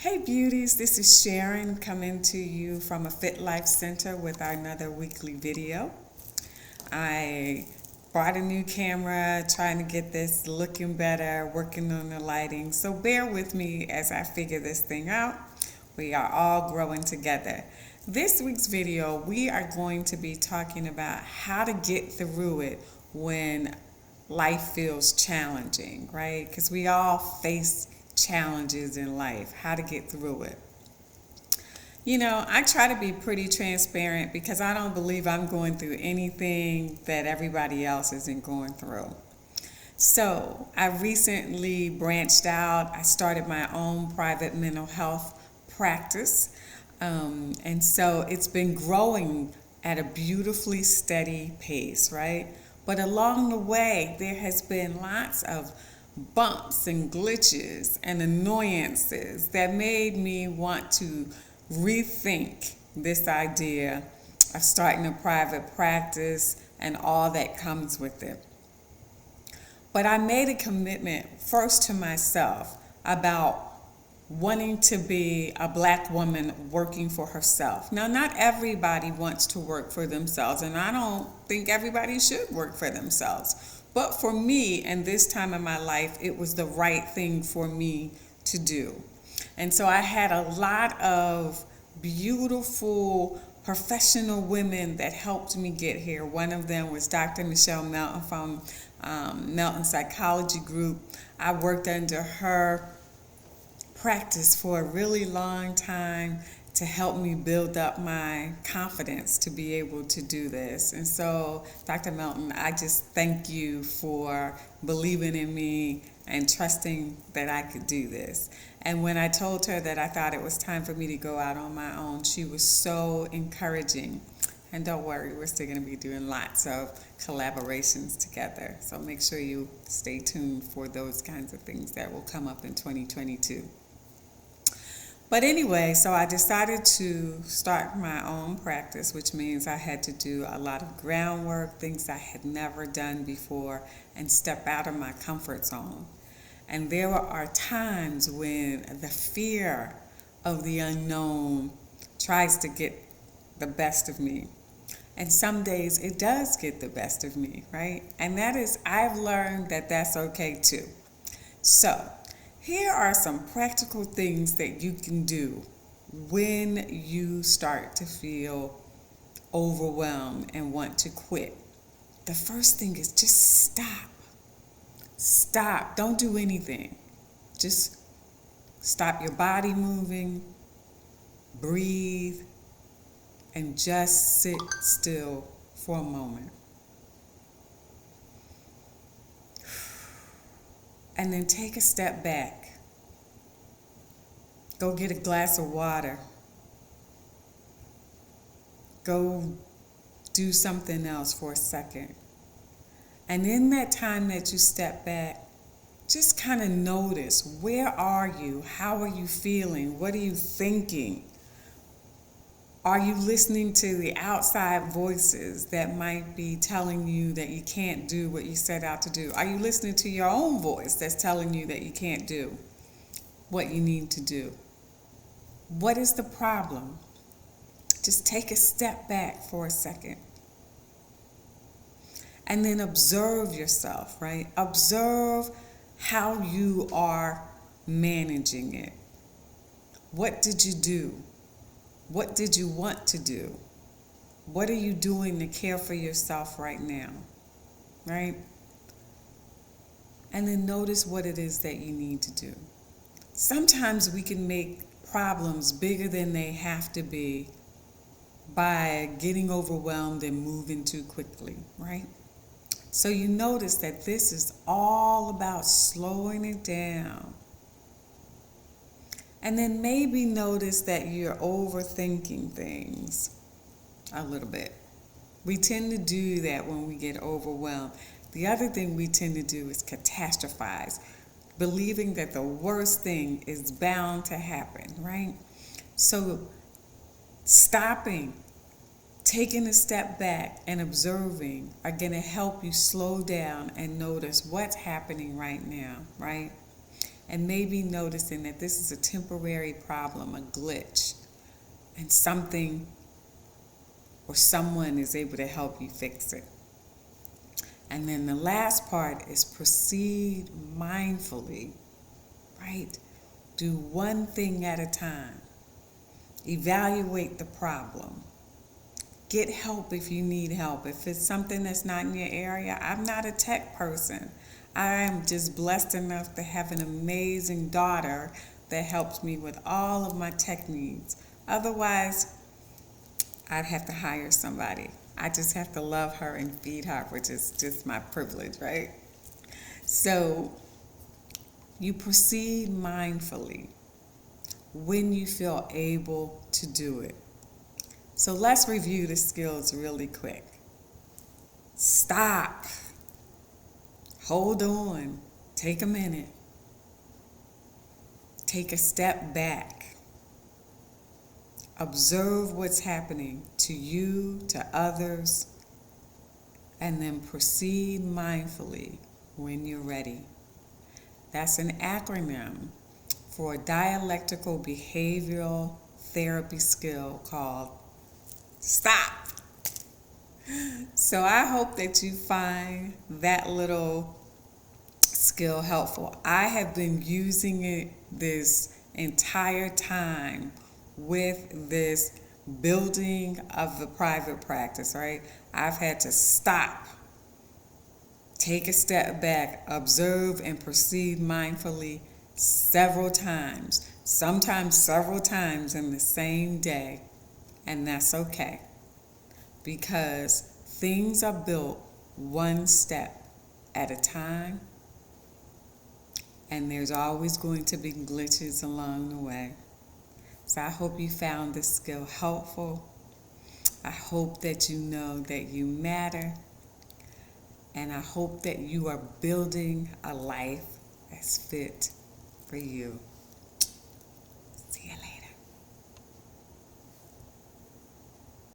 Hey beauties, this is Sharon coming to you from a Fit Life Center with another weekly video. I bought a new camera, trying to get this looking better, working on the lighting. So bear with me as I figure this thing out. We are all growing together. This week's video, we are going to be talking about how to get through it when life feels challenging, right? Because we all face challenges in life, how to get through it. I try to be pretty transparent because I don't believe I'm going through anything that everybody else isn't going through. So I recently branched out. I started my own private mental health practice. And so it's been growing at a beautifully steady pace, right? But along the way, there has been lots of bumps and glitches and annoyances that made me want to rethink this idea of starting a private practice and all that comes with it. But I made a commitment first to myself about wanting to be a black woman working for herself. Now, not everybody wants to work for themselves, and I don't think everybody should work for themselves. But for me, and this time in my life, it was the right thing for me to do. And so I had a lot of beautiful professional women that helped me get here. One of them was Dr. Michelle Melton from Melton Psychology Group. I worked under her practice for a really long time to help me build up my confidence to be able to do this. And so, Dr. Melton, I just thank you for believing in me and trusting that I could do this. And when I told her that I thought it was time for me to go out on my own, she was so encouraging. And don't worry, we're still going to be doing lots of collaborations together. So make sure you stay tuned for those kinds of things that will come up in 2022. But anyway, so I decided to start my own practice, which means I had to do a lot of groundwork, things I had never done before, and step out of my comfort zone. And there are times when the fear of the unknown tries to get the best of me. And some days it does get the best of me, right? And I've learned that that's okay too. So, here are some practical things that you can do when you start to feel overwhelmed and want to quit. The first thing is just stop. Stop. Don't do anything. Just stop your body moving, breathe, and just sit still for a moment. And then take a step back. Go get a glass of water. Go do something else for a second. And in that time that you step back, just kind of notice, where are you? How are you feeling? What are you thinking? Are you listening to the outside voices that might be telling you that you can't do what you set out to do? Are you listening to your own voice that's telling you that you can't do what you need to do? What is the problem? Just take a step back for a second. And then observe yourself, right? Observe how you are managing it. What did you do? What did you want to do? What are you doing to care for yourself right now? Right? And then notice what it is that you need to do. Sometimes we can make problems bigger than they have to be by getting overwhelmed and moving too quickly, right? So you notice that this is all about slowing it down. And then maybe notice that you're overthinking things a little bit. We tend to do that when we get overwhelmed. The other thing we tend to do is catastrophize, believing that the worst thing is bound to happen, right? So stopping, taking a step back and observing are going to help you slow down and notice what's happening right now, right? and maybe noticing that this is a temporary problem, a glitch, and something or someone is able to help you fix it. And then the last part is proceed mindfully, right? Do one thing at a time. Evaluate the problem. Get help if you need help. If it's something that's not in your area, I'm not a tech person. I am just blessed enough to have an amazing daughter that helps me with all of my tech needs. Otherwise, I'd have to hire somebody. I just have to love her and feed her, which is just my privilege, right? So you proceed mindfully when you feel able to do it. So let's review the skills really quick. Stop. Hold on. Take a minute. Take a step back. Observe what's happening to you, to others, and then proceed mindfully when you're ready. That's an acronym for a dialectical behavioral therapy skill called STOP. So I hope that you find that little skill helpful. I have been using it this entire time with this building of the private practice, right? I've had to stop, take a step back, observe and proceed mindfully several times, sometimes several times in the same day, and that's okay, because things are built one step at a time, and there's always going to be glitches along the way. So I hope you found this skill helpful. I hope that you know that you matter. And I hope that you are building a life that's fit for you.